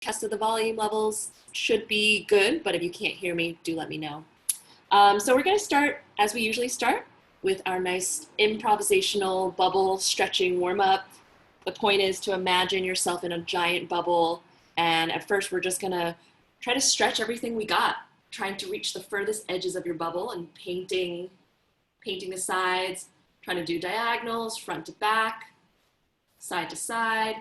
test of the volume levels should be good, but if you can't hear me, do let me know. So we're going to start, as we usually start, with our nice improvisational bubble stretching warm-up. The point is to imagine yourself in a giant bubble, and at first we're just going to try to stretch everything we got, trying to reach the furthest edges of your bubble and painting the sides, trying to do diagonals, front to back, side to side,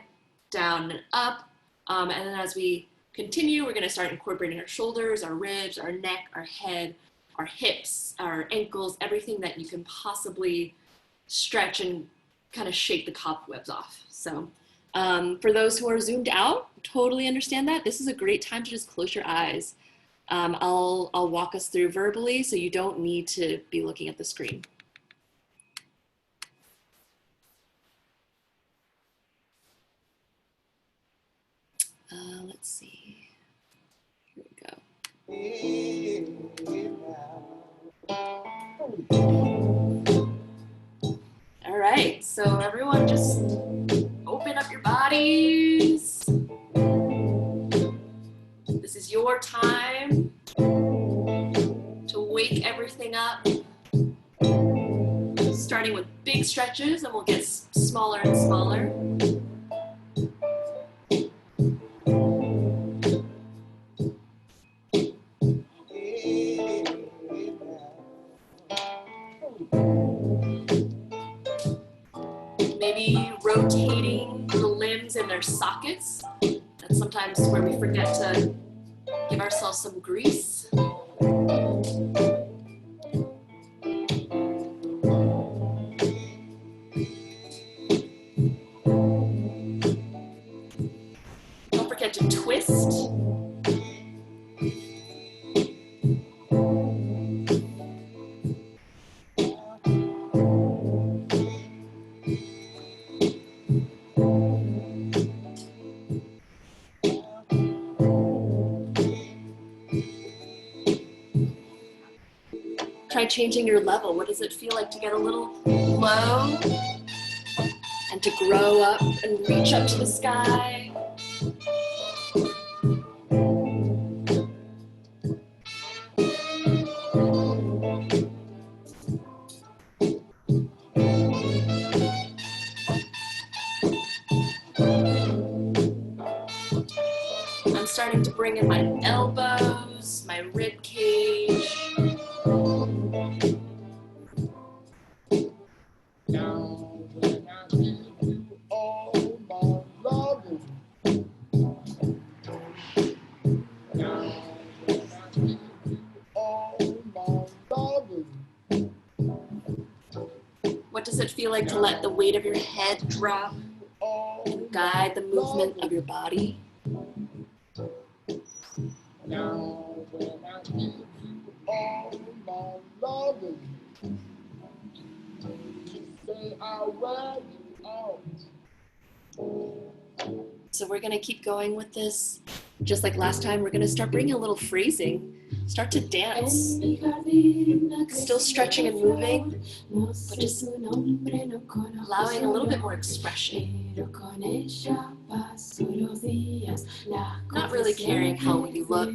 down and up. And then as we continue, we're going to start incorporating our shoulders, our ribs, our neck, our head, our hips, our ankles, everything that you can possibly stretch and kind of shake the cobwebs off. So for those who are zoomed out, totally understand that. This is a great time to just close your eyes. I'll walk us through verbally, so you don't need to be looking at the screen. Let's see. Here we go. All right, so everyone just open up your bodies. This is your time to wake everything up. Starting with big stretches, and we'll get smaller and smaller. Maybe rotating the limbs in their sockets. That's sometimes where we forget to give ourselves some grease. Don't forget to twist. Try changing your level. What does it feel like to get a little low and to grow up and reach up to the sky? I'm starting to bring in my elbows, my rib cage. What does it feel like to let the weight of your head drop and guide the movement of your body? So we're going to keep going with this. Just like last time, we're going to start bringing a little phrasing. Start to dance. Still stretching and moving, but just allowing a little bit more expression. Not really caring how you look.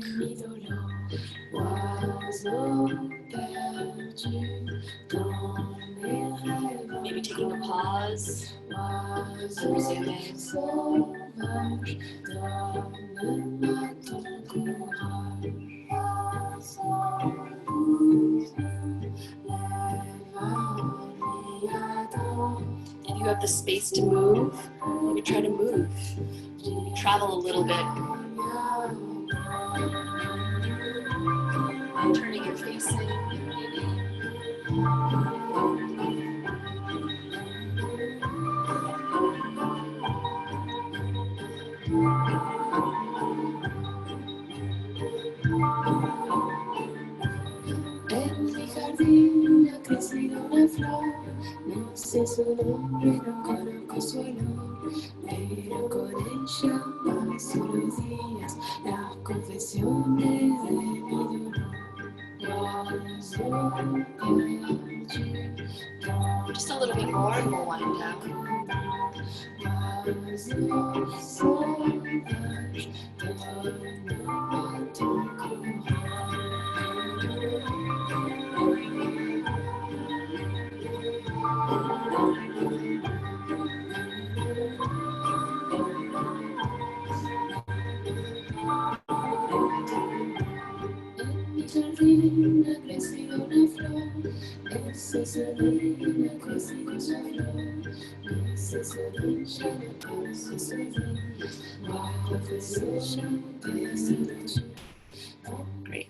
Maybe taking a pause and resuming. If you have the space to move, maybe try to move. Travel a little bit. Turning your face in, maybe. En mi jardín ha crecido una flor, no sé su nombre, no conozco su olor, pero con ella paso los días, las confesiones de mi dolor. Just a little bit more and we'll wind down. Giardina cresce una flor, essa sorride cresce con sua flor, essa sorride cresce sorride, guarda che se chama cidade. Great.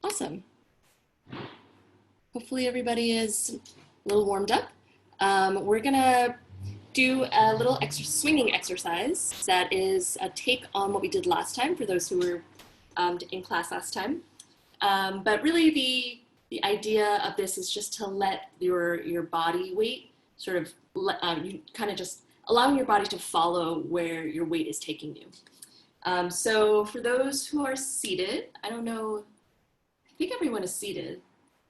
Awesome. Hopefully everybody is a little warmed up. We're gonna do a little swinging exercise that is a take on what we did last time for those who were in class last time. But really the idea of this is just to let your body weight sort of, you kind of just allowing your body to follow where your weight is taking you. So for those who are seated, I don't know, I think everyone is seated,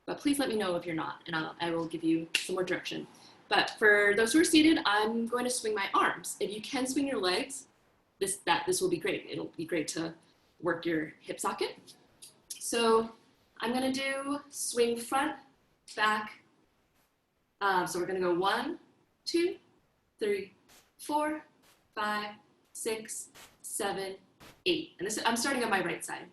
but please let me know if you're not, and I will give you some more direction. But for those who are seated, I'm going to swing my arms. If you can swing your legs, this will be great. It'll be great to work your hip socket. So I'm gonna do swing front, back. So we're gonna go 1, 2, 3, 4, 5, 6, 7, 8. And I'm starting on my right side.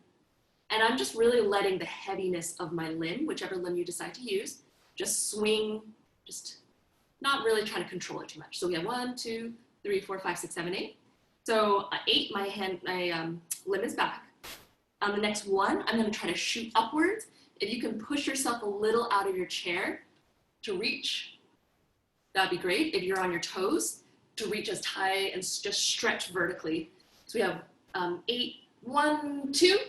And I'm just really letting the heaviness of my limb, whichever limb you decide to use, just swing, just not really trying to control it too much. So we have 1, 2, 3, 4, 5, 6, 7, 8. So 8, my limb is back. On the next 1, I'm going to try to shoot upwards. If you can push yourself a little out of your chair to reach, that'd be great. If you're on your toes, to reach as high and just stretch vertically. So we have 8, 1, 2,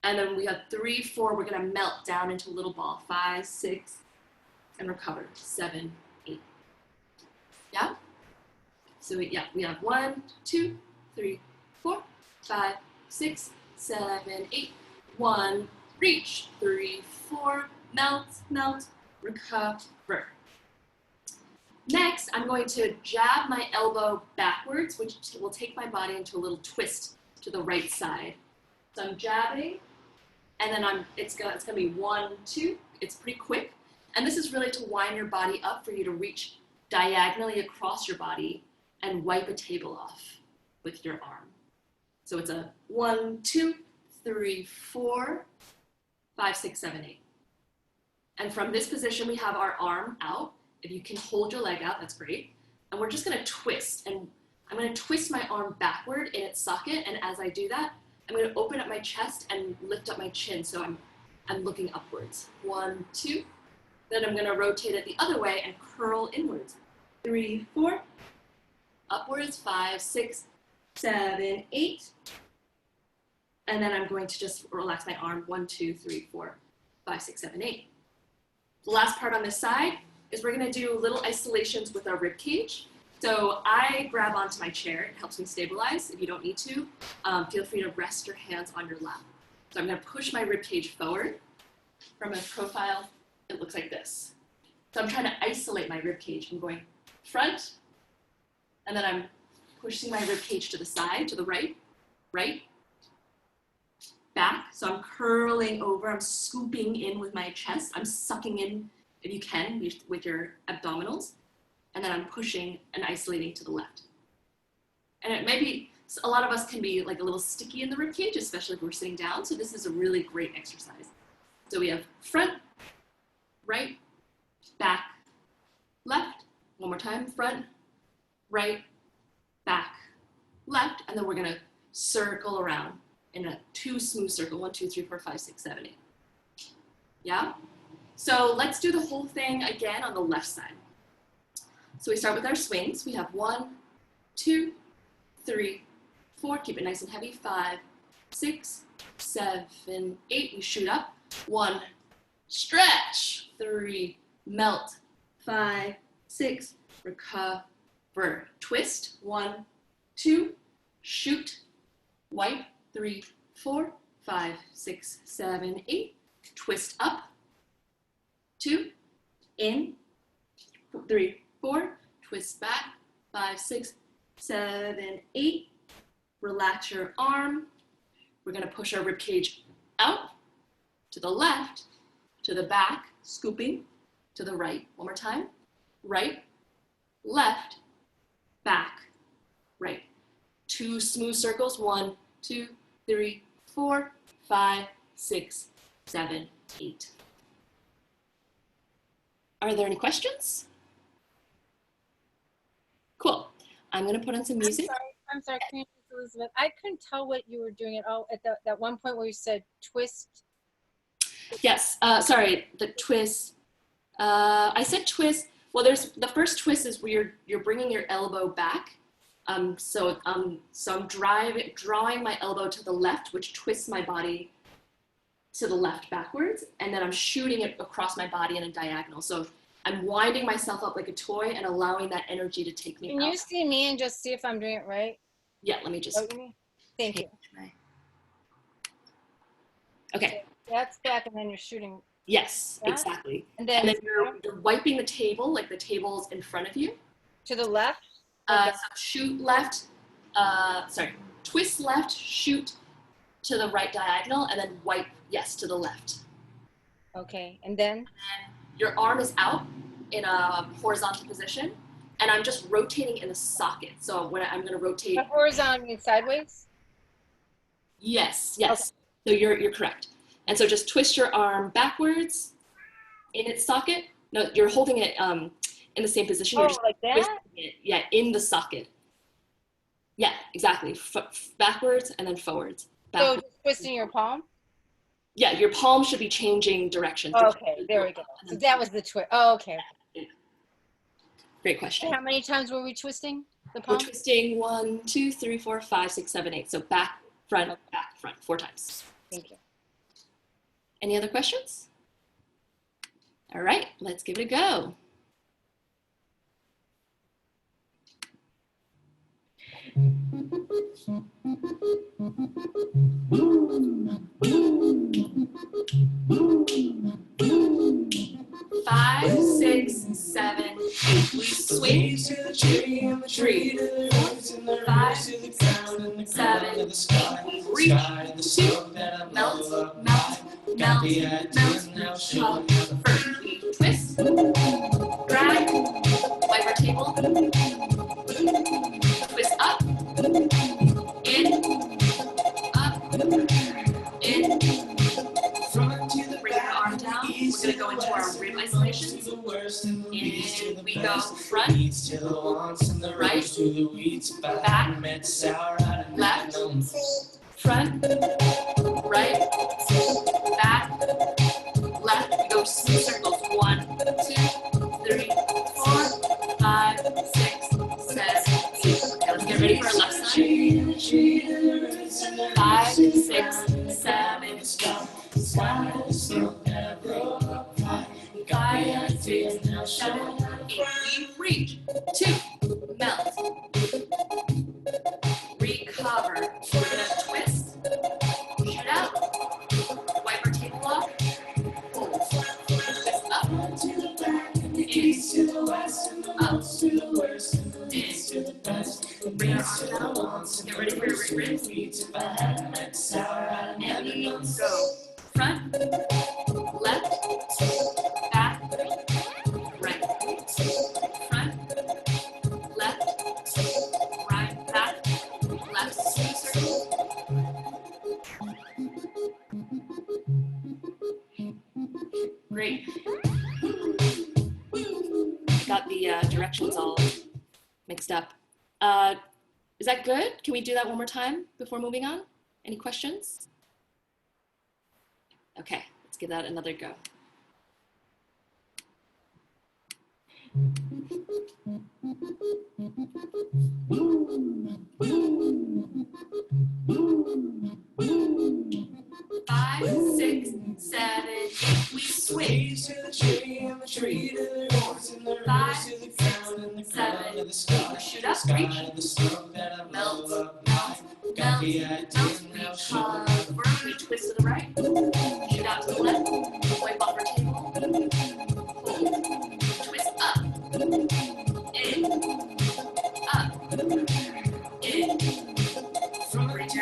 and then we have 3, 4. We're going to melt down into a little ball. 5, 6, and recover. 7, 8. Yeah? So we have 1, 2, 3, 4, 5, 6, 7, 8. 1, reach. 3, 4, melt, melt, recover. Next, I'm going to jab my elbow backwards, which will take my body into a little twist to the right side. So I'm jabbing, and then it's gonna be 1, 2. It's pretty quick, and this is really to wind your body up for you to reach diagonally across your body and wipe a table off with your arm. So it's a 1, 2, 3, 4, 5, 6, 7, 8. And from this position, we have our arm out. If you can hold your leg out, that's great. And we're just gonna twist, and I'm gonna twist my arm backward in its socket, and as I do that, I'm gonna open up my chest and lift up my chin, so I'm looking upwards. 1, 2. Then I'm gonna rotate it the other way and curl inwards. 3, 4. Upwards, 5, 6, 7, 8. And then I'm going to just relax my arm. 1, 2, 3, 4, 5, 6, 7, 8. The last part on this side is we're gonna do little isolations with our rib cage. So I grab onto my chair. It helps me stabilize. If you don't need to, feel free to rest your hands on your lap. So I'm gonna push my rib cage forward. From a profile, it looks like this. So I'm trying to isolate my rib cage. I'm going front, and then I'm pushing my rib cage to the side, to the right, right, back. So I'm curling over, I'm scooping in with my chest. I'm sucking in, if you can, with your abdominals. And then I'm pushing and isolating to the left. And it may be, a lot of us can be like a little sticky in the rib cage, especially if we're sitting down. So this is a really great exercise. So we have front, right, back, left. One more time, front, right, back, left. And then we're gonna circle around in a 2 smooth circle. 1, 2, 3, 4, 5, 6, 7, 8. Yeah? So let's do the whole thing again on the left side. So we start with our swings. We have 1, 2, 3, 4. Keep it nice and heavy. 5, 6, 7, 8. We shoot up. 1, stretch. 3, melt. 5, 6, recover. Twist. 1, 2, shoot. Wipe. 3, 4, 5, 6, 7, 8. Twist up. 2, in. 3, 4, twist back. 5, 6, 7, 8. Relax your arm. We're going to push our rib cage out, to the left, to the back, scooping, to the right. One more time. Right, left, back, right. 2 smooth circles. 1, 2, 3, 4, 5, 6, 7, 8. Are there any questions? Cool. I'm going to put on some music. I'm sorry, Elizabeth. I couldn't tell what you were doing at all at that one point where you said twist. Yes, sorry, the twist. I said twist. Well, there's the first twist is where you're bringing your elbow back. So I'm drawing my elbow to the left, which twists my body to the left backwards, and then I'm shooting it across my body in a diagonal. So I'm winding myself up like a toy and allowing that energy to take me Can up. you see me and just see if I'm doing it right? Yeah, let me just. Thank you. Okay. That's back, and then you're shooting. Yes, that? exactly. And then you're wiping the table, like the table's in front of you. to the left? So shoot left, twist left, shoot to the right diagonal, and then wipe, yes, to the left. Okay, and then? And your arm is out in a horizontal position, and I'm just rotating in the socket. So when I'm going to rotate. The horizontal means sideways? Yes, yes. Okay. So you're correct. And so just twist your arm backwards in its socket. No, you're holding it in the same position. Oh, you're just like that? it, yeah, in the socket. Yeah, exactly. Backwards and then forwards. Backwards. So just twisting your palm? Yeah, your palm should be changing direction. Okay, there we go. So that was the twist. Oh, okay. Great question. And how many times were we twisting the palm? We're twisting 1, 2, 3, 4, 5, 6, 7, 8. So back, front, back, front, 4 times. Thank you. Any other questions? All right, let's give it a go. Five, 6, 7, 8. We swing to the tree. 5, 6, 7, 8. We reach, 2, melt, melt, melt, melt. First, we twist, drag, wipe our table, twist up, in, up, in, bring your arm down. We're going to go into our rib isolations. And we go front, right, back, left, front, right, back, left. We go smooth circles. 1, 2, 3, 4, 5, 6, 7, 8. Okay, let's get ready for our left side. 5, 6, 7, 8. 5, 6, 7, 8. We reach, 2, melt, recover. We're gonna twist, shoot out, wipe our table off, hold, twist up, in, bring our arm down, get ready for your ribs, and we go front, left, back, right, front, left, right, back, left, smooth circle. Great. Got the directions all mixed up. Is that good? Can we do that one more time before moving on? Any questions? Okay, let's give that another go. Five, 6, 7, 8. We swing. 5, 6, 7, 8. Shoot up, reach. Melt, melt, melt, melt. Recover. We twist to the right. Shoot out to the left. Wipe off our table. Hold. Twist up. In. Up.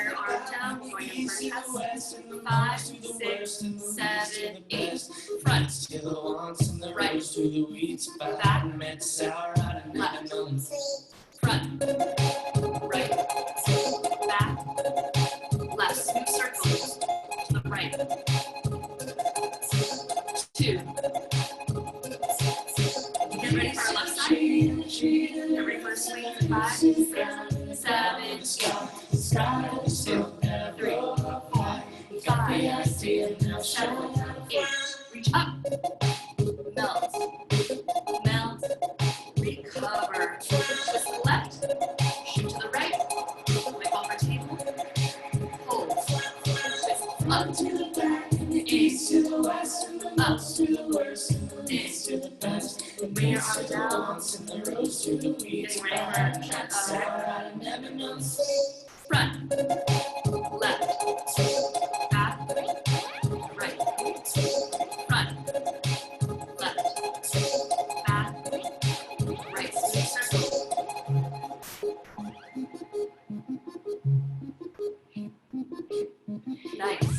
your arm down, going in for chest. 5, 6, 7, 8. Front, right, back, left, front, right, back, left. Smooth circles to the right. 2. Get ready for our left side. Get ready for a swing for 5, 6, 7, 8. 3, 5, 7, 8. Reach up. Melt. Melt. Recover. Twist to the left. Shoot to the right. Whip off our table. Hold. Twist up. East to the west. Up. East to the west. Bring your arm down. Getting ready for front. Left. Back. Right. Front. Left. Back. Right. Circle. Nice.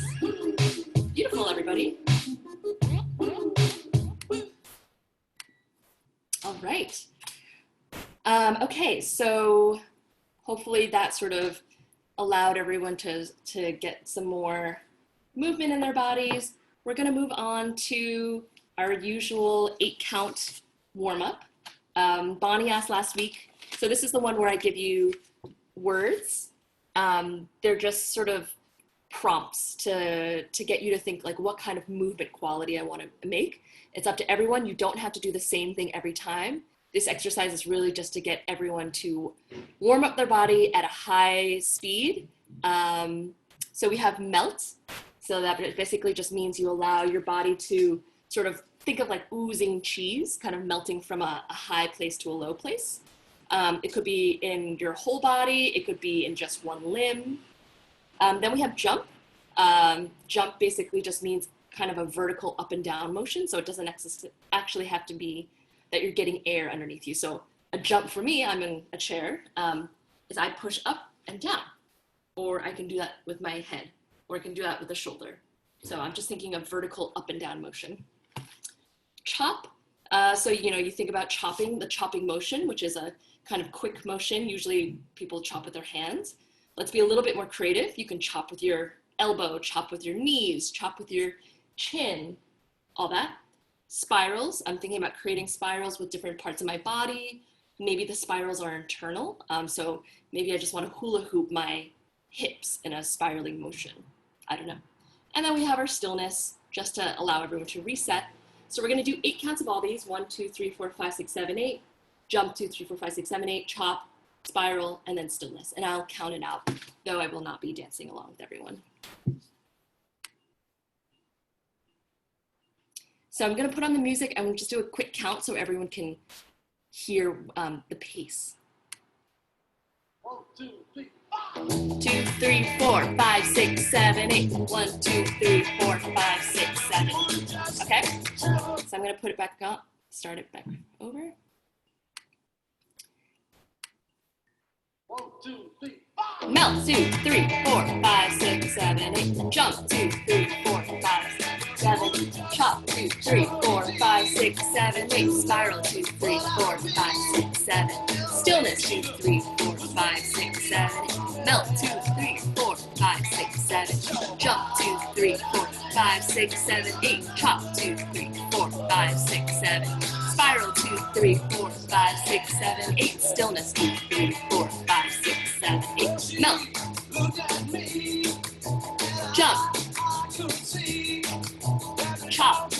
Beautiful, everybody. All right. Okay, so hopefully that sort of allowed everyone to get some more movement in their bodies. We're going to move on to our usual 8-count warm-up. Bonnie asked last week, so this is the one where I give you words. They're just sort of prompts to get you to think like what kind of movement quality I want to make. It's up to everyone. You don't have to do the same thing every time. This exercise is really just to get everyone to warm up their body at a high speed. So we have melt. So that basically just means you allow your body to sort of think of like oozing cheese, kind of melting from a high place to a low place. It could be in your whole body. It could be in just one limb. Then we have jump. Jump basically just means kind of a vertical up and down motion. So it doesn't actually have to be that you're getting air underneath you. So a jump for me, I'm in a chair, is I push up and down, or I can do that with my head, or I can do that with the shoulder. So I'm just thinking of vertical up and down motion. Chop, so you think about chopping, the chopping motion, which is a kind of quick motion. Usually people chop with their hands. Let's be a little bit more creative. You can chop with your elbow, chop with your knees, chop with your chin, all that. Spirals, I'm thinking about creating spirals with different parts of my body. Maybe the spirals are internal, so maybe I just want to hula hoop my hips in a spiraling motion. I don't know. And then we have our stillness, just to allow everyone to reset. So we're going to do 8 counts of all these. 1, 2, 3, 4, 5, 6, 7, 8. Jump, 2, 3, 4, 5, 6, 7, 8. Chop, spiral, and then stillness. And I'll count it out, though I will not be dancing along with everyone. So I'm going to put on the music and we'll just do a quick count so everyone can hear the pace. 1, 2, 3, 2, 3, 4, 5, 6, 7, 8. 1, 2, 3, 4, 5, 6, 7. Okay? So I'm going to put it back up, start it back over. 1, 2, 3, 4. Melt, 2, 3, 4, 5, 6, 7, 8. Jump, 2, 3, 4, 5, 6, 7. Chop, 2, 3, 4, 5, 6, 7, 8. Spiral, 2, 3, 4, 5, 6, 7. Stillness, 2, 3, 4, 5, 6, 7. Melt, 2, 3, 4, 5, 6, 7. Jump, 2, 3, 4, 5, 6, 7, 8. Chop, 2, 3, 4, 5, 6, 7. Spiral, 2, 3, 4, 5, 6, 7, 8. Stillness, 2, 3, 4, 5, 6, 7, 8. Melt. Jump. Chop.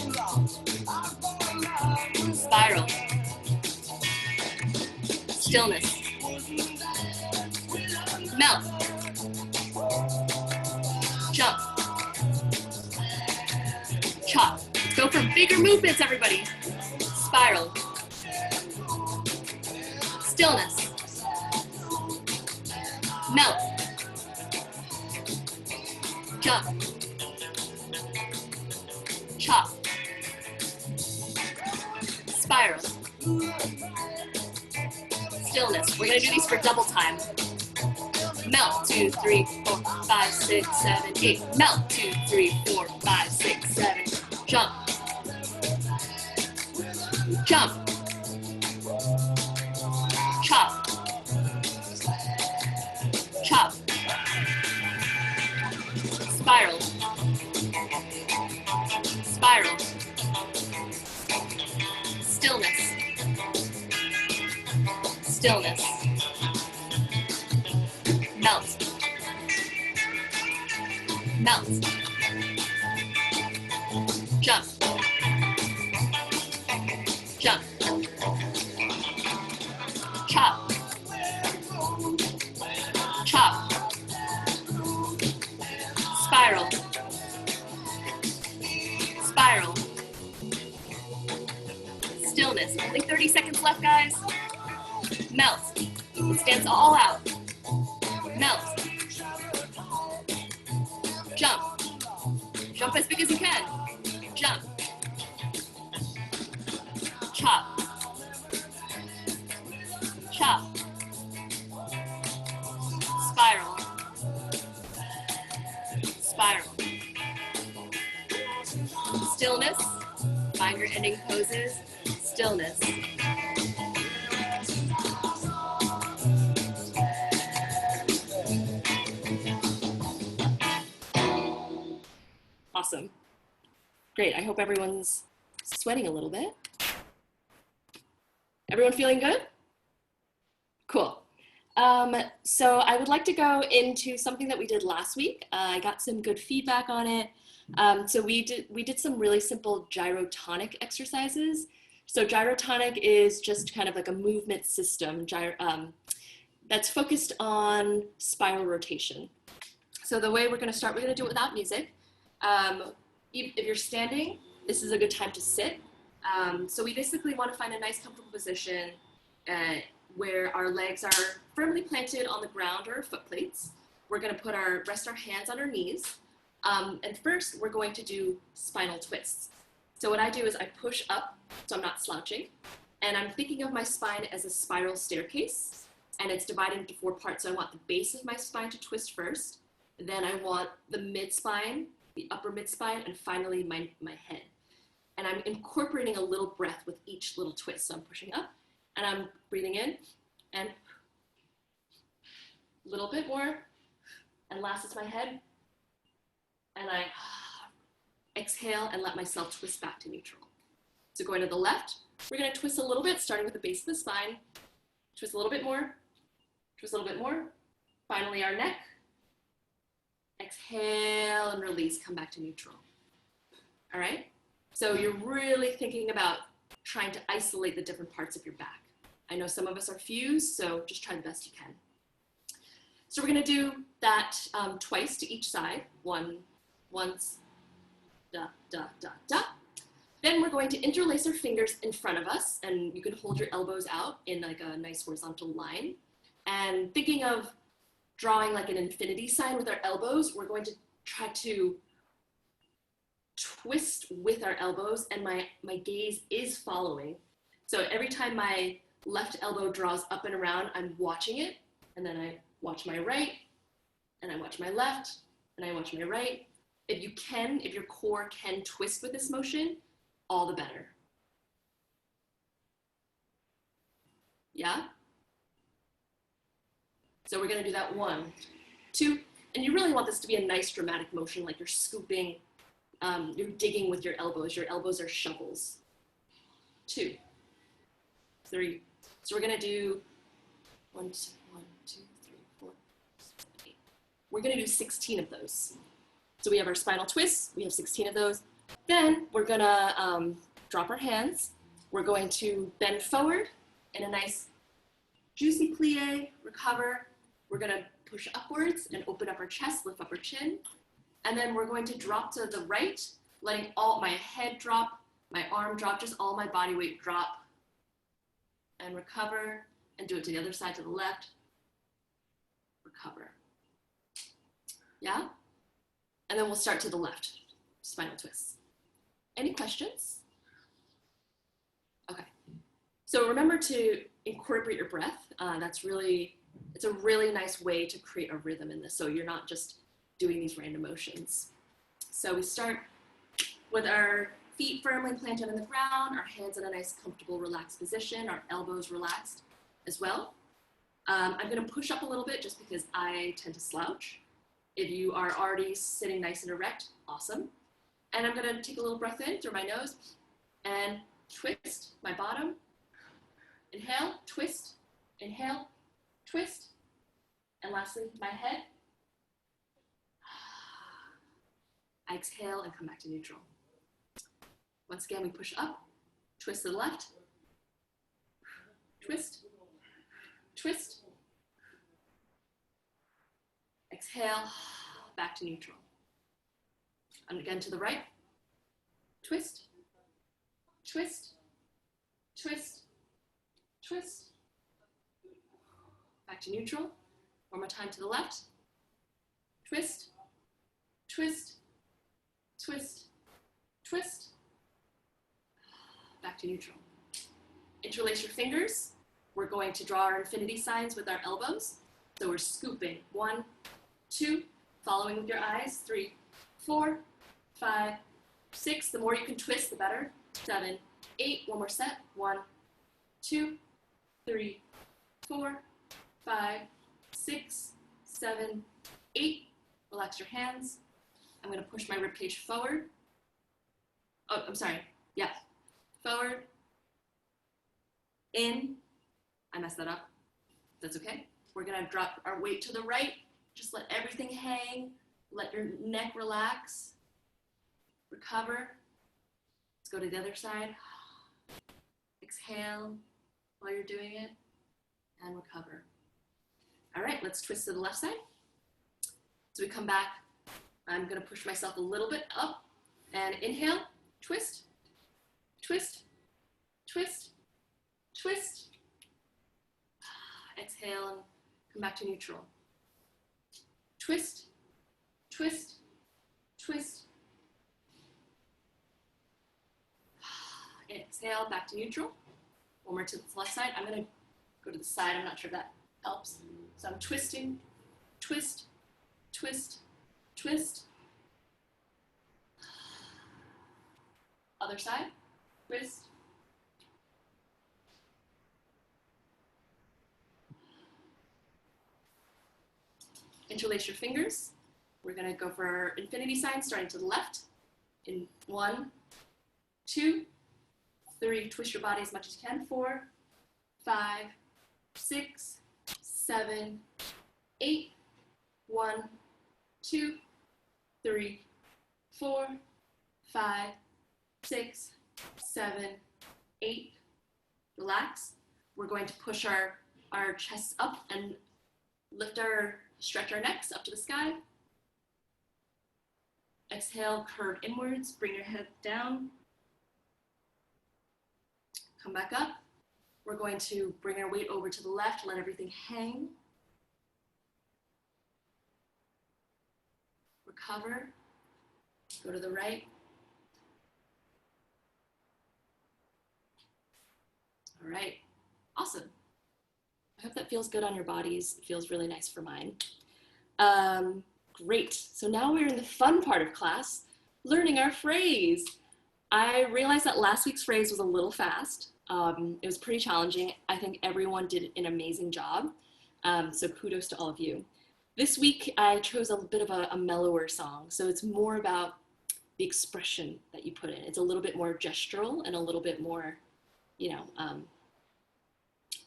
Spiral. Stillness. Melt. Jump. Chop. Let's go for bigger movements, everybody. Spiral. Stillness. Melt. Jump. Chop. Spiral. Stillness. We're going to do these for double time. Melt, 2, 3, 4, 5, 6, 7, 8. Melt, 2, 3, 4, 5, 6, 7. Jump. Jump. Chop. Chop. Spiral. Spiral. Stillness. Stillness. Melt. Melt. Jump. Jump. Chop. Chop. Spiral. Spiral. Stillness. Only 30 seconds left, guys. Melt. Let's dance all out. Melt. Jump. Jump as big as you can. Jump. Chop. Chop. Spiral. Spiral. Stillness. Find your ending poses. Stillness. Awesome. Great. I hope everyone's sweating a little bit. Everyone feeling good? Cool. So I would like to go into something that we did last week. I got some good feedback on it. So we did some really simple gyrotonic exercises. So gyrotonic is just kind of like a movement system that's focused on spiral rotation. So the way we're going to start, we're going to do it without music. If you're standing, this is a good time to sit. So we basically want to find a nice comfortable position where our legs are firmly planted on the ground or foot plates. We're going to rest our hands on our knees. And first, we're going to do spinal twists. So what I do is I push up, so I'm not slouching, and I'm thinking of my spine as a spiral staircase, and it's divided into 4 parts. So I want the base of my spine to twist first, then I want the mid-spine, the upper mid-spine, and finally my head. And I'm incorporating a little breath with each little twist. So I'm pushing up, and I'm breathing in, and a little bit more, and last is my head, and I exhale and let myself twist back to neutral. So going to the left, we're going to twist a little bit, starting with the base of the spine, twist a little bit more, twist a little bit more, finally our neck, exhale and release, come back to neutral. All right? So you're really thinking about trying to isolate the different parts of your back. I know some of us are fused, so just try the best you can. So we're going to do that twice to each side. Once, da, da, da, da. Then we're going to interlace our fingers in front of us, and you can hold your elbows out in like a nice horizontal line. And thinking of drawing like an infinity sign with our elbows, we're going to try to twist with our elbows, and my gaze is following. So every time my left elbow draws up and around, I'm watching it, and then I watch my right, and I watch my left, and I watch my right. If your core can twist with this motion, all the better. Yeah? So we're gonna do that 1, 2, and you really want this to be a nice dramatic motion, like you're scooping, you're digging with your elbows. Your elbows are shovels. 2, 3. So we're gonna do 1, 2, 3, 4, 7, 8. We're gonna do 16 of those. So we have our spinal twists, we have 16 of those. Then we're gonna drop our hands. We're going to bend forward in a nice juicy plie, recover. We're gonna push upwards and open up our chest, lift up our chin. And then we're going to drop to the right, letting all my head drop, my arm drop, just all my body weight drop. And recover, and do it to the other side, to the left. Recover. Yeah? And then we'll start to the left, spinal twists. Any questions? Okay. So remember to incorporate your breath. That's really It's a really nice way to create a rhythm in this, so you're not just doing these random motions. So we start with our feet firmly planted on the ground, our hands in a nice, comfortable, relaxed position, our elbows relaxed as well. I'm going to push up a little bit just because I tend to slouch. If you are already sitting nice and erect, awesome. And I'm going to take a little breath in through my nose and twist my bottom. Inhale, twist, inhale, twist. And lastly, my head. I exhale and come back to neutral. Once again, we push up, twist to the left, twist, twist, exhale, back to neutral. And again to the right, twist, twist, twist, twist, back to neutral. One more time to the left, twist, twist, twist, twist, back to neutral. Interlace your fingers. We're going to draw our infinity signs with our elbows. So we're scooping. 1, 2, following with your eyes. 3, 4, 5, 6. The more you can twist, the better. 7, 8. One more set. 1, 2, 3, 4, 5, 6, 7, 8. Relax your hands. I'm going to push my ribcage forward. Oh, I'm sorry. Yeah. Forward. In. I messed that up. That's okay. We're going to drop our weight to the right. Just let everything hang. Let your neck relax. Recover. Let's go to the other side. Exhale while you're doing it. And recover. All right, let's twist to the left side. So we come back. I'm going to push myself a little bit up. And inhale. Twist. Twist. Twist. Twist. Exhale and come back to neutral. Twist, twist, twist. Exhale, back to neutral. One more to the left side. I'm going to go to the side. I'm not sure if that helps. So I'm twisting, twist, twist, twist. Other side, twist. Interlace your fingers. We're going to go for our infinity sign, starting to the left. In 1, 2, 3. Twist your body as much as you can. 4, 5, 6, 7, 8. 1, 2, 3, 4, 5, 6, 7, 8. Relax. We're going to push our chests up and stretch our necks up to the sky. Exhale, curve inwards, bring your head down. Come back up. We're going to bring our weight over to the left, let everything hang. Recover. Go to the right. All right, awesome. I hope that feels good on your bodies. It feels really nice for mine. Great, so now we're in the fun part of class, learning our phrase. I realized that last week's phrase was a little fast. It was pretty challenging. I think everyone did an amazing job, so kudos to all of you. This week, I chose a bit of a mellower song, so it's more about the expression that you put in. It's a little bit more gestural and a little bit more,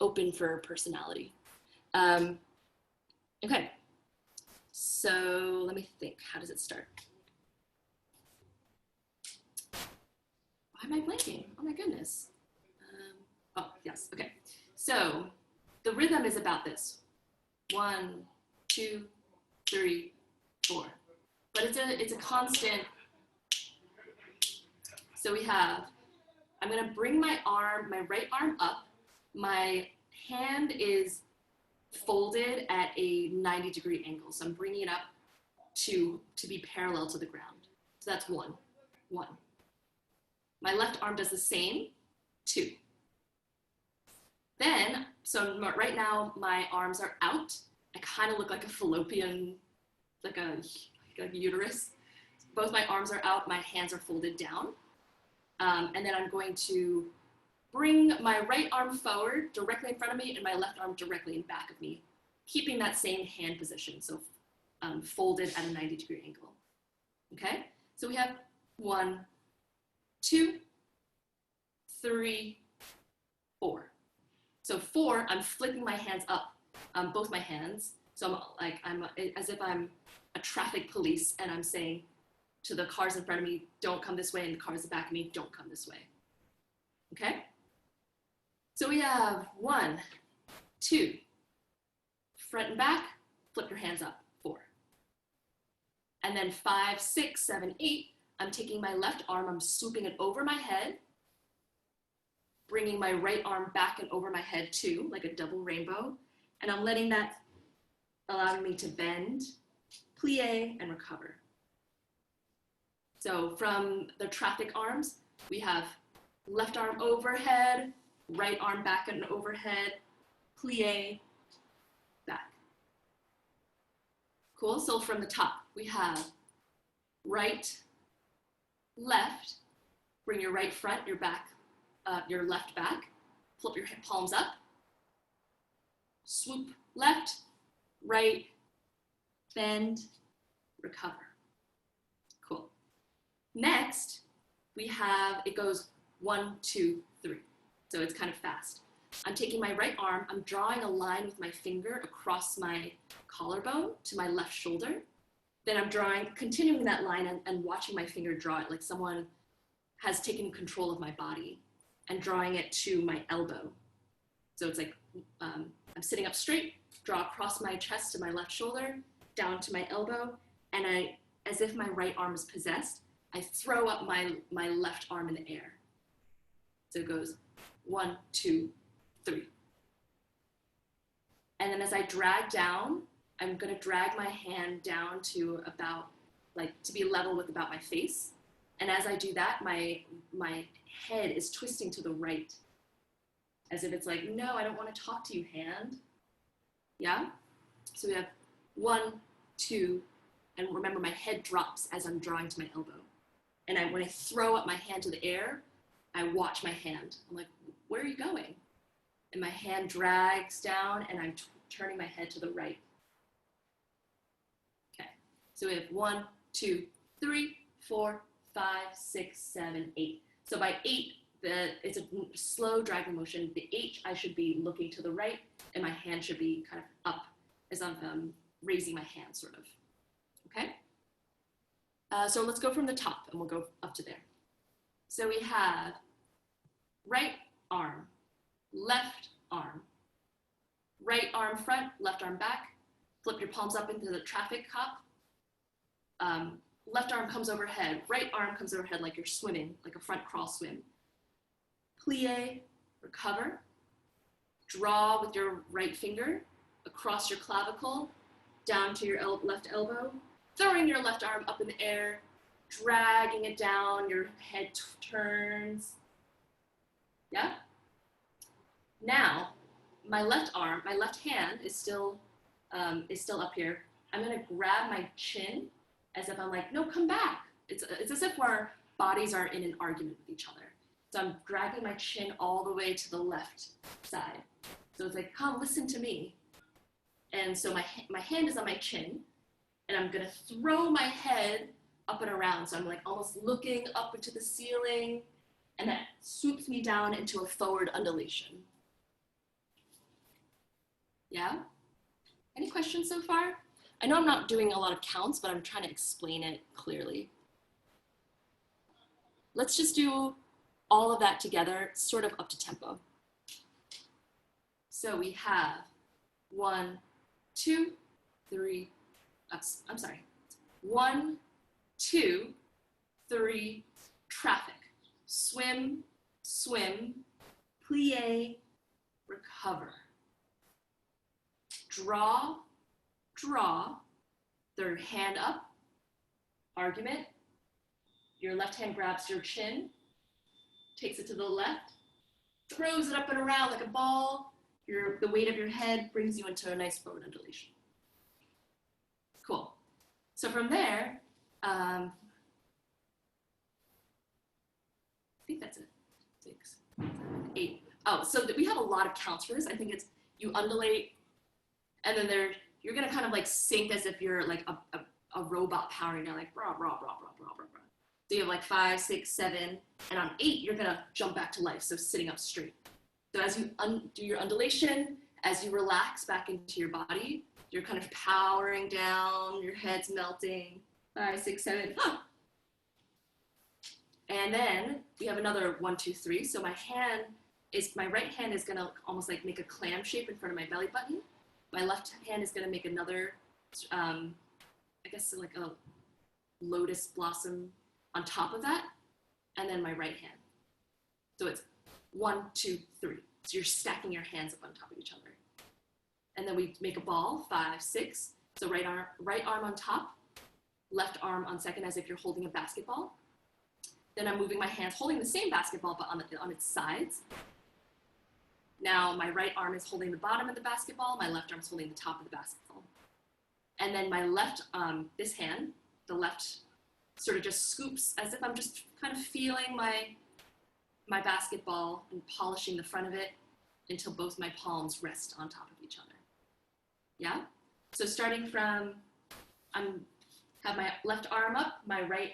open for personality. Okay, so let me think. How does it start? Why am I blanking? Oh my goodness. Oh, yes, okay. So the rhythm is about this. 1, 2, 3, 4. But it's a constant. So we have, I'm gonna bring my right arm up. My hand is folded at a 90-degree angle. So I'm bringing it up to be parallel to the ground. So that's 1. My left arm does the same, 2. Then, so right now my arms are out. I kind of look like a fallopian, like a uterus. Both my arms are out, my hands are folded down. And then I'm going to bring my right arm forward directly in front of me and my left arm directly in back of me, keeping that same hand position, so folded at a 90-degree angle. Okay, so we have 1, 2, 3, 4. So 4, I'm flipping my hands up, both my hands. So I'm as if I'm a traffic police and I'm saying to the cars in front of me, don't come this way, and the cars in back of me, don't come this way. Okay? So we have 1, 2, front and back, flip your hands up, 4. And then 5, 6, 7, 8, I'm taking my left arm, I'm swooping it over my head, bringing my right arm back and over my head too, like a double rainbow. And I'm letting that, allowing me to bend, plie, and recover. So from the traffic arms, we have left arm overhead, right arm back and overhead, plie, back. Cool, so from the top, we have right, left, bring your right front, your back, your left back, flip your palms up, swoop left, right, bend, recover. Cool. Next, we have, it goes 1, 2, 3. So it's kind of fast. I'm taking my right arm, I'm drawing a line with my finger across my collarbone to my left shoulder. Then I'm continuing that line and watching my finger draw it like someone has taken control of my body, and drawing it to my elbow. So it's like I'm sitting up straight, draw across my chest to my left shoulder, down to my elbow, and as if my right arm is possessed, I throw up my left arm in the air. So it goes 1, 2, 3. And then as I drag down, I'm gonna drag my hand down to about, to be level with about my face. And as I do that, my head is twisting to the right, as if it's like, no, I don't want to talk to you, hand. Yeah? So we have 1, 2, and remember my head drops as I'm drawing to my elbow. And when I throw up my hand to the air, I watch my hand. I'm like, where are you going? And my hand drags down and I'm turning my head to the right. Okay, so we have 1, 2, 3, 4, 5, 6, 7, 8. So by 8, it's a slow dragging motion. The 8, I should be looking to the right, and my hand should be kind of up as I'm raising my hand, sort of. Okay? So let's go from the top, and we'll go up to there. So we have right arm, left arm, right arm front, left arm back. Flip your palms up into the traffic cop. Left arm comes overhead, right arm comes overhead like you're swimming, like a front crawl swim. Plie, recover. Draw with your right finger across your clavicle, down to your left elbow, throwing your left arm up in the air, dragging it down, your head turns. Yeah? Now, my left arm, my left hand is still up here. I'm gonna grab my chin as if I'm like, no, come back. It's as if our bodies are in an argument with each other. So I'm dragging my chin all the way to the left side. So it's like, come, listen to me. And so my hand is on my chin, and I'm gonna throw my head up and around. So I'm like almost looking up into the ceiling, and that swoops me down into a forward undulation. Yeah? Any questions so far? I know I'm not doing a lot of counts, but I'm trying to explain it clearly. Let's just do all of that together, sort of up to tempo. So we have 1, 2, 3, I'm sorry. 1, 2, 3, traffic. Swim, swim, plie, recover. Draw, draw, third hand up, argument. Your left hand grabs your chin, takes it to the left, throws it up and around like a ball. The weight of your head brings you into a nice forward undulation. Cool. So from there, I think that's it. 6, 7, 8. Oh, so we have a lot of counts for this. I think it's you undulate, and then you're gonna kind of like sink as if you're like a robot powering down, like rah, rah, rah, rah, rah, rah, rah. So you have like 5, 6, 7, and on 8, you're gonna jump back to life, so sitting up straight. So as you do your undulation, as you relax back into your body, you're kind of powering down, your head's melting, 5, 6, 7, and then we have another 1, 2, 3. So my right hand is gonna almost like make a clam shape in front of my belly button. My left hand is gonna make another, I guess like a lotus blossom on top of that, and then my right hand. So it's 1, 2, 3. So you're stacking your hands up on top of each other. And then we make a ball, 5, 6. So right arm on top, left arm on second as if you're holding a basketball. Then I'm moving my hands, holding the same basketball, but on its sides. Now my right arm is holding the bottom of the basketball, my left arm is holding the top of the basketball. And then my left, this hand, the left sort of just scoops as if I'm just kind of feeling my basketball and polishing the front of it until both my palms rest on top of each other. Yeah? So starting from, have my left arm up, my right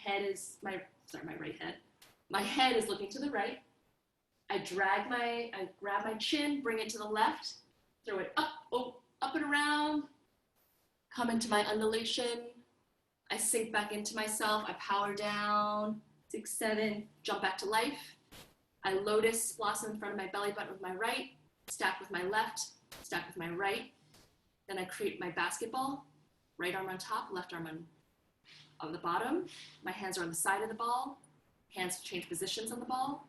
head is, my head is looking to the right. I grab my chin, bring it to the left, throw it up and around, come into my undulation. I sink back into myself, I power down, 6, 7, jump back to life. I lotus blossom in front of my belly button with my right, stack with my left, stack with my right. Then I create my basketball, right arm on top, left arm on the bottom. My hands are on the side of the ball. Hands change positions on the ball.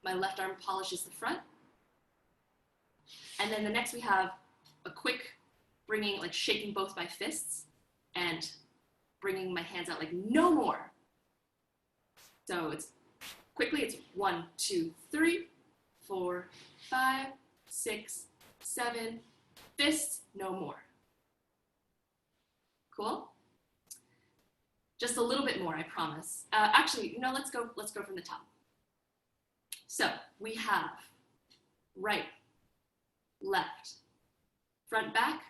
My left arm polishes the front. And then the next we have a quick shaking both my fists and bringing my hands out like no more. So it's 1, 2, 3, 4, 5, 6, 7, fists, no more. Cool? Just a little bit more, I promise. Actually, no, let's go from the top. So we have right, left, front, back,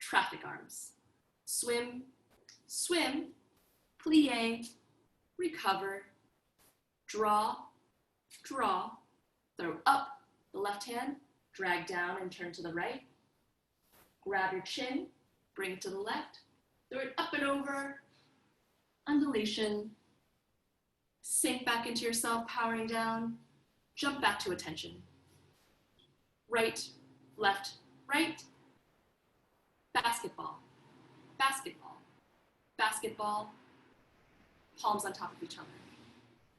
traffic arms, swim, swim, plie, recover, draw, draw, throw up the left hand, drag down and turn to the right, grab your chin, bring it to the left, throw it up and over, undulation, sink back into yourself, powering down, jump back to attention. Right, left, right, basketball, basketball, basketball, palms on top of each other.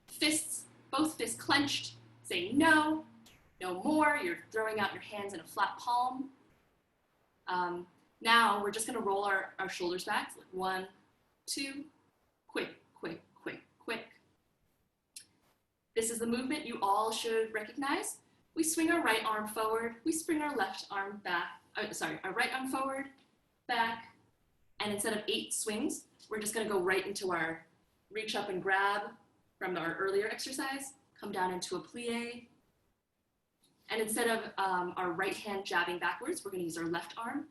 Fists, both fists clenched, say no, no more. You're throwing out your hands in a flat palm. Now we're just gonna roll our shoulders back. So 1, 2, quick, quick, quick, quick. This is the movement you all should recognize. We swing our right arm forward, we swing our left arm back, our right arm forward, back, and instead of 8 swings, we're just gonna go right into our reach up and grab from our earlier exercise, come down into a plie. And instead of our right hand jabbing backwards, we're gonna use our left arm.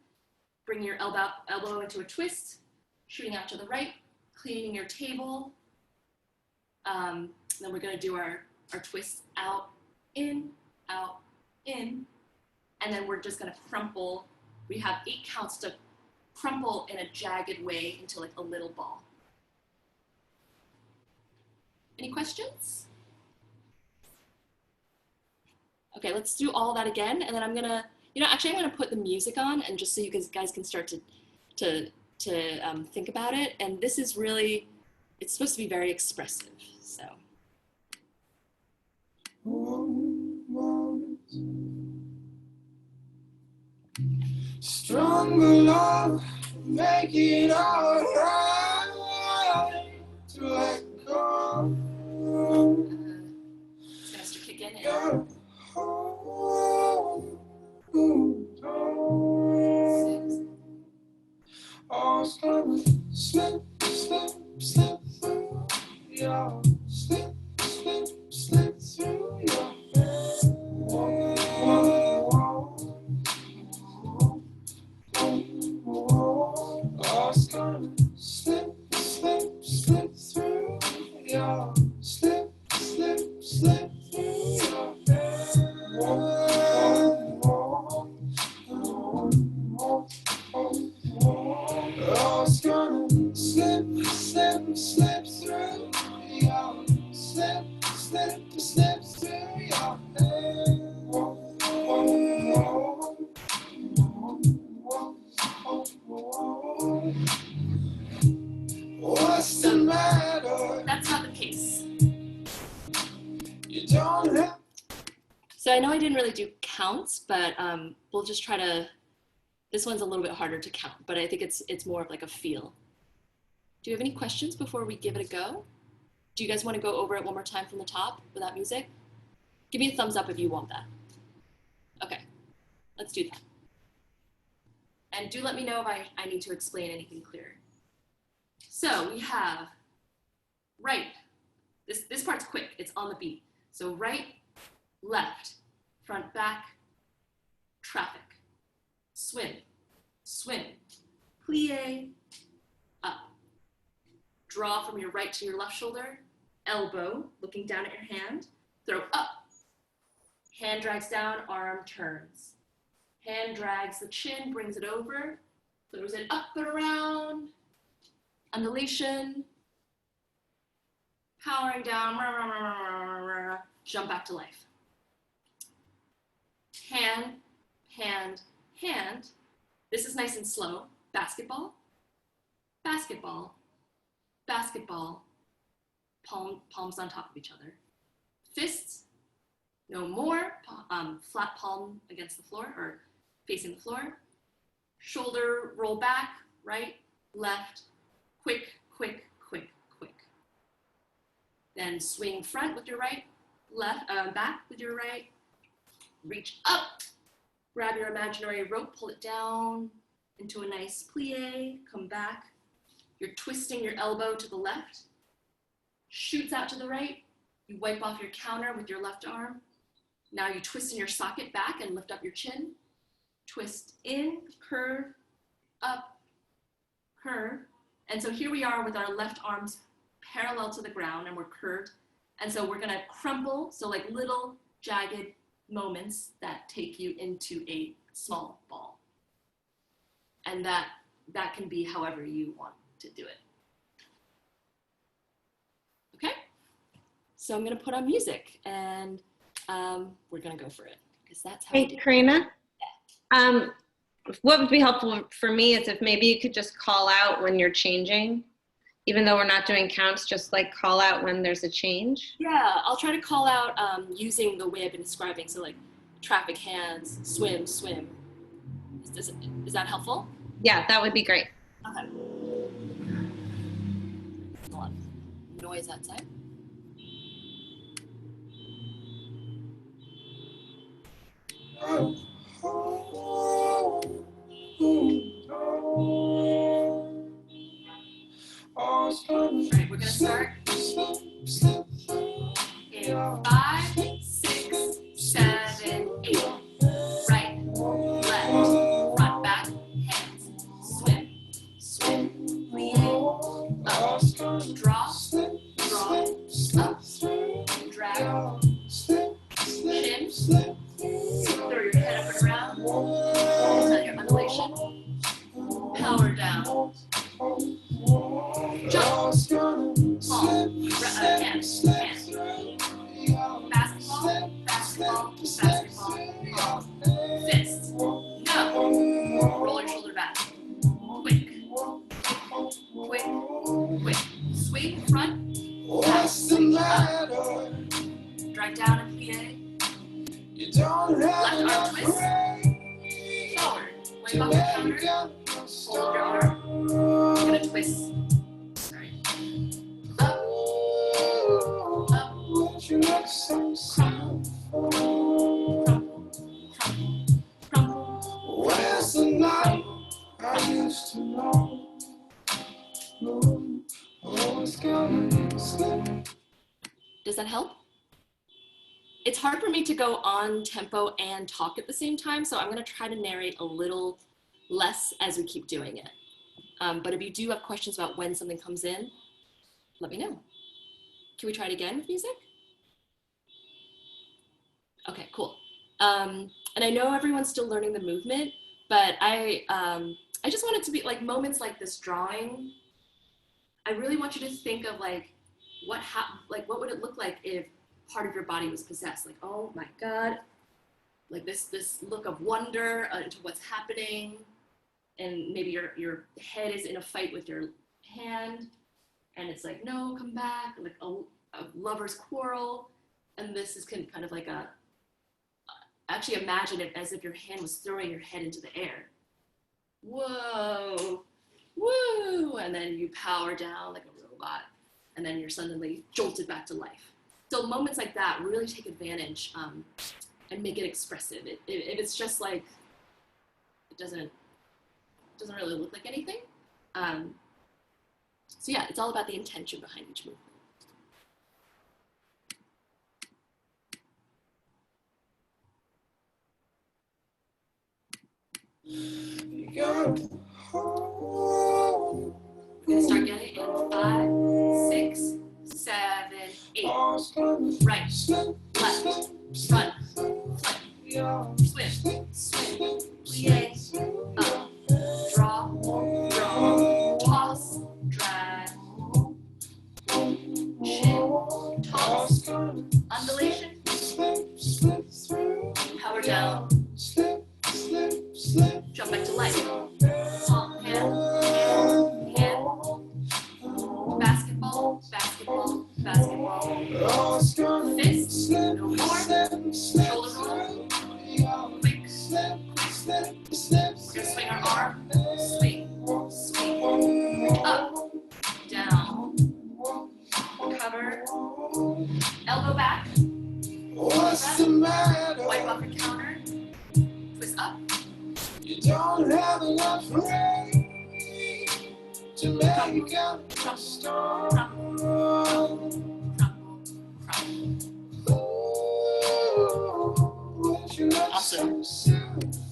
Bring your elbow into a twist, shooting out to the right, cleaning your table. Then we're gonna do our twist out, in, and then we're just gonna crumple. We have 8 counts to crumple in a jagged way into like a little ball. Any questions? Okay, let's do all that again, and then I'm gonna, I'm gonna put the music on, and just so you guys can start to think about it. And this is really, it's supposed to be very expressive. So. Stronger love, make it alright to let go. It's gonna kick in. slip, slip, slip through your slip, slip, slip through your hands. Whoa, whoa, whoa. I was gonna slip, slip, slip through your slip, slip, slip through your hands. Whoa, whoa, whoa, whoa. I was gonna slip, slip, slip through your slip, slip, slip through your hands. Whoa, whoa, whoa, whoa, whoa. What's the matter? That's not the pace. You don't have. So I know I didn't really do counts, but we'll just try to, this one's a little bit harder to count, but I think it's more of like a feel. Do you have any questions before we give it a go? Do you guys want to go over it one more time from the top without music? Give me a thumbs up if you want that. Okay, let's do that. And do let me know if I need to explain anything clearer. So we have right. This part's quick, it's on the beat. So right, left, front, back, traffic, swim, swim, plie, up. Draw from your right to your left shoulder, elbow, looking down at your hand, throw up. Hand drags down, arm turns. Hand drags the chin, brings it over, throws it up and around, undulation, powering down, jump back to life. Hand, hand, hand. This is nice and slow. Basketball, basketball, basketball. Palms on top of each other. Fists, no more. Flat palm against the floor or facing the floor. Shoulder roll back, right, left, quick, quick, quick, quick. Then swing front with your right, left, back with your right. Reach up, grab your imaginary rope, pull it down into a nice plie, come back. You're twisting your elbow to the left, shoots out to the right. You wipe off your counter with your left arm. Now you twist in your socket back and lift up your chin. Twist in, curve, up, curve. And so here we are with our left arms parallel to the ground and we're curved. And so we're gonna crumple, so like little jagged moments that take you into a small ball. And that can be however you want to do it. Okay? So I'm gonna put on music and we're gonna go for it because that's how we do Hey, Karina. What would be helpful for me is if maybe you could just call out when you're changing, even though we're not doing counts, just like call out when there's a change. Yeah, I'll try to call out using the way I've been describing. So like traffic, hands, swim, swim. Is that helpful? Yeah, that would be great. Okay. A lot of noise outside. All right, we're gonna start in 5, 6, 7, 8. Right, left, front, back, hands, swim, swim, plie, up, draw, up, drag, chin, throw your head up and around, until your undulation, power down, jump, palm, hands, hands, basketball, basketball, basketball, palm, fist, no, roll your shoulder back, quick, quick, quick, swing front, back, up, drag down and plie, left arm twist, forward, wipe off your counter, hold your arm, you're gonna twist, sorry, up, crumple, crumple, crumple, crumple, Where's the night I used to know? Does that help? It's hard for me to go on tempo and talk at the same time, so I'm going to try to narrate a little less as we keep doing it. But if you do have questions about when something comes in, let me know. Can we try it again with music? Okay, cool. And I know everyone's still learning the movement, but I just want it to be like moments like this drawing. I really want you to think of like what would it look like if part of your body was possessed? Like, oh my God, like this look of wonder into what's happening, and maybe your head is in a fight with your hand, and it's like, no, come back, like a lover's quarrel, and this is kind of like actually imagine it as if your hand was throwing your head into the air. Whoa, woo, and then you power down like a robot, and then you're suddenly jolted back to life. So moments like that really take advantage and make it expressive. If it's just like, it doesn't really look like anything. So yeah, it's all about the intention behind each movement. We're gonna start getting in 5, 6, 7, 8. Right, left, run, flick, swim, plie, up, draw, toss, drag, shift, toss, undulation, power down, jump back to life, palm, hand, basketball, fist, no more, shoulder roll, quick, we're gonna swing our arm, swing, up, down, cover, elbow back, wipe off your counter, twist up, you don't have enough rain to make up a storm. Awesome.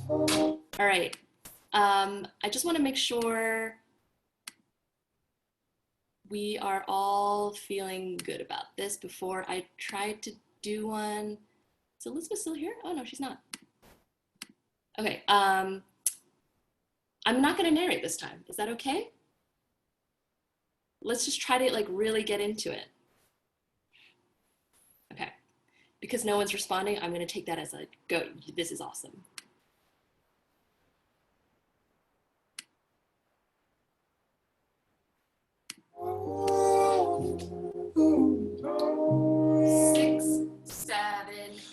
All right. I just want to make sure we are all feeling good about this before I try to do one. Is Elizabeth still here? Oh no, she's not. Okay. I'm not going to narrate this time. Is that okay? Let's just try to like really get into it. Okay. Because no one's responding, I'm going to take that as a go. This is awesome. Six, 7,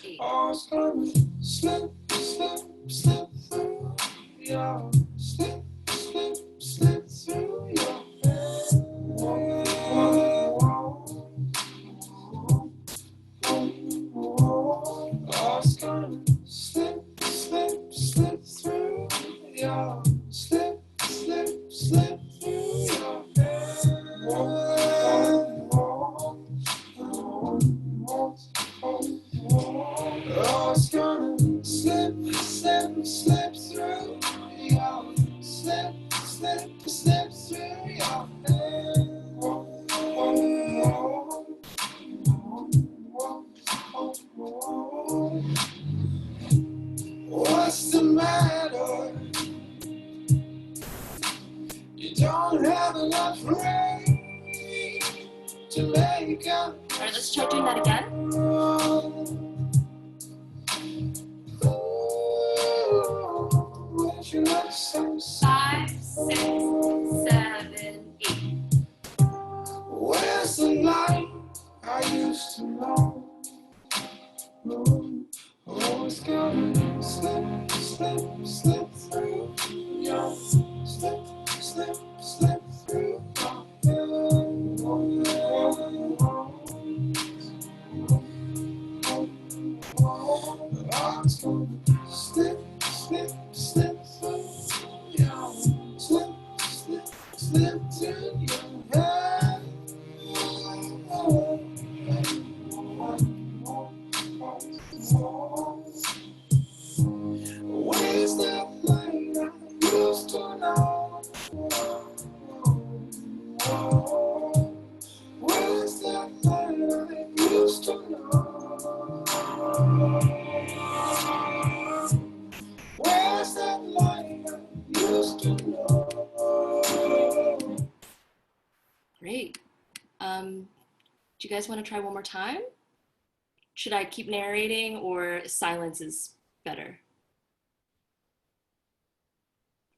8. Slip, slip, slip through your slip, slip, slip through your slip, slip, slip through your slip, slip, slip through your slip, slip, slip through your slip, slip, slip through your what's the matter? You don't have enough rain to make up. All right, let's try doing that again. 5, 6, 7, 8. Where's the light I used to know? Oh, it's gonna slip, slip, slip through your slip, slip, slip through slip, slip, slip through your slip, slip, slip to your head. Where's that light I used to know? Where's that light I used to know? Great. Do you guys want to try one more time? Should I keep narrating or silence is better?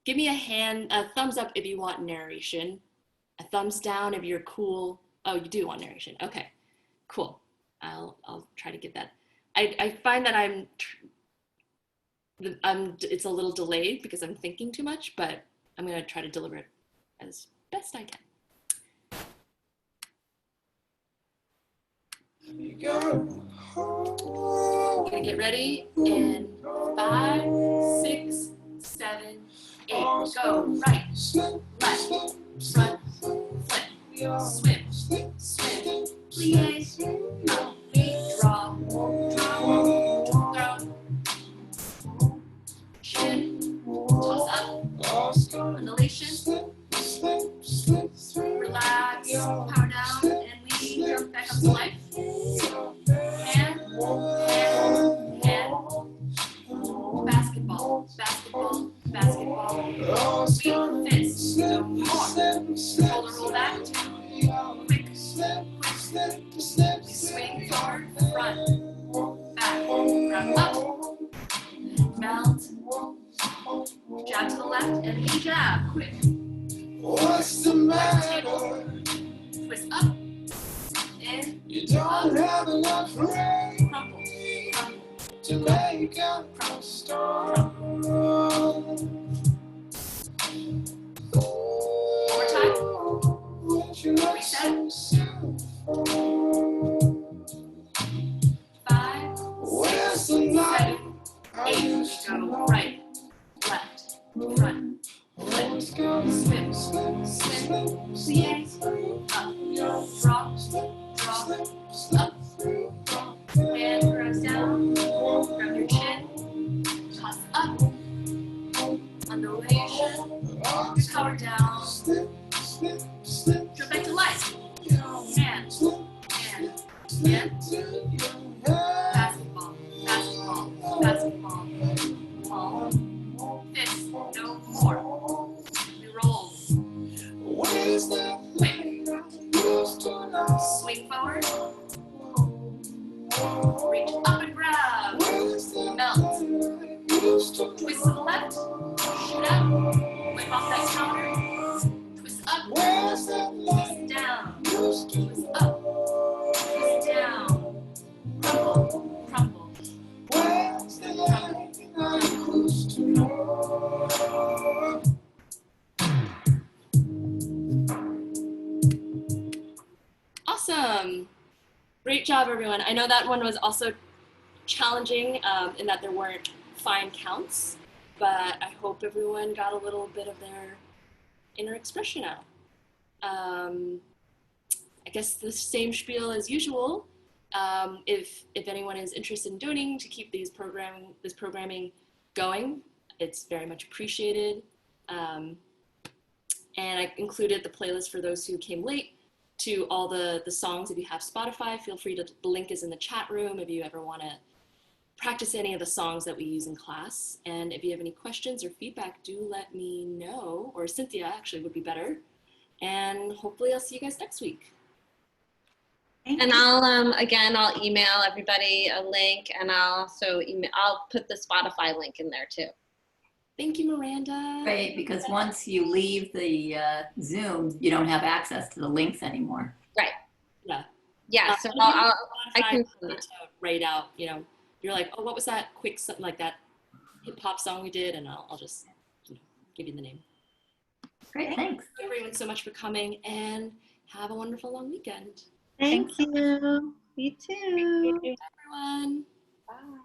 Give me a thumbs up if you want narration, a thumbs down if you're cool. Oh, you do want narration. Okay, cool. I'll try to get that. I find that it's a little delayed because I'm thinking too much, but I'm gonna try to deliver it as best I can. I'm gonna get ready in 5, 6, 7, 8. Go right, left, front, flip, swim, swim, plie, up, draw, throw, chin, toss up, undulation, relax, power down, and we jump back up to life. Hand, hand, hand, basketball, basketball, basketball, sweet fist, no more, shoulder roll back, quick, quick, we swing forward, front, back, round up, melt, jab to the left, and a jab, quick, What's the matter? twist up, in, You don't up, have enough rain crumple, crumple, to make up a storm. one more time, reset, 5, Where's 6, the light 7, I 8, used to go know? right, left, front, flip, swim, swim, plie, up, drop, up, hand grabs down, grab your chin, toss up, undulation, power down, jump back to life, hand, basketball, basketball, basketball, palm, fist, no more, we roll, Where's that light I used to know? swing forward, reach up and grab, melt, Used to twist to the left, shoot up, whip off that counter, twist up, Where's that light twist down, used to twist up, twist down, crumple, crumple, Where's the light I used to know? Awesome. Great job, everyone. I know that one was also challenging in that there weren't fine counts, but I hope everyone got a little bit of their inner expression out. I guess the same spiel as usual. If anyone is interested in donating to keep this programming going, it's very much appreciated. And I included the playlist for those who came late to all the songs. If you have Spotify, feel free to, the link is in the chat room if you ever want to practice any of the songs that we use in class. And if you have any questions or feedback, do let me know, or Cynthia actually would be better. And hopefully I'll see you guys next week. And I'll again, I'll email everybody a link, and I'll put the Spotify link in there too. Thank you, Miranda. Right, because once you leave the Zoom, you don't have access to the links anymore. Right. Yeah. Yeah. So I can write out, you know, you're like, oh, what was that quick, something like that hip hop song we did? And I'll just give you the name. Great, thanks. Thank you everyone so much for coming, and have a wonderful long weekend. Thank you. You too. Bye, everyone. Bye.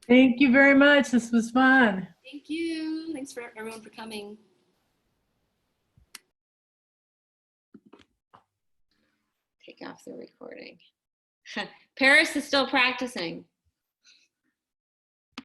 Thank you very much. This was fun. Thank you. Thanks for everyone for coming. Take off the recording. Paris is still practicing.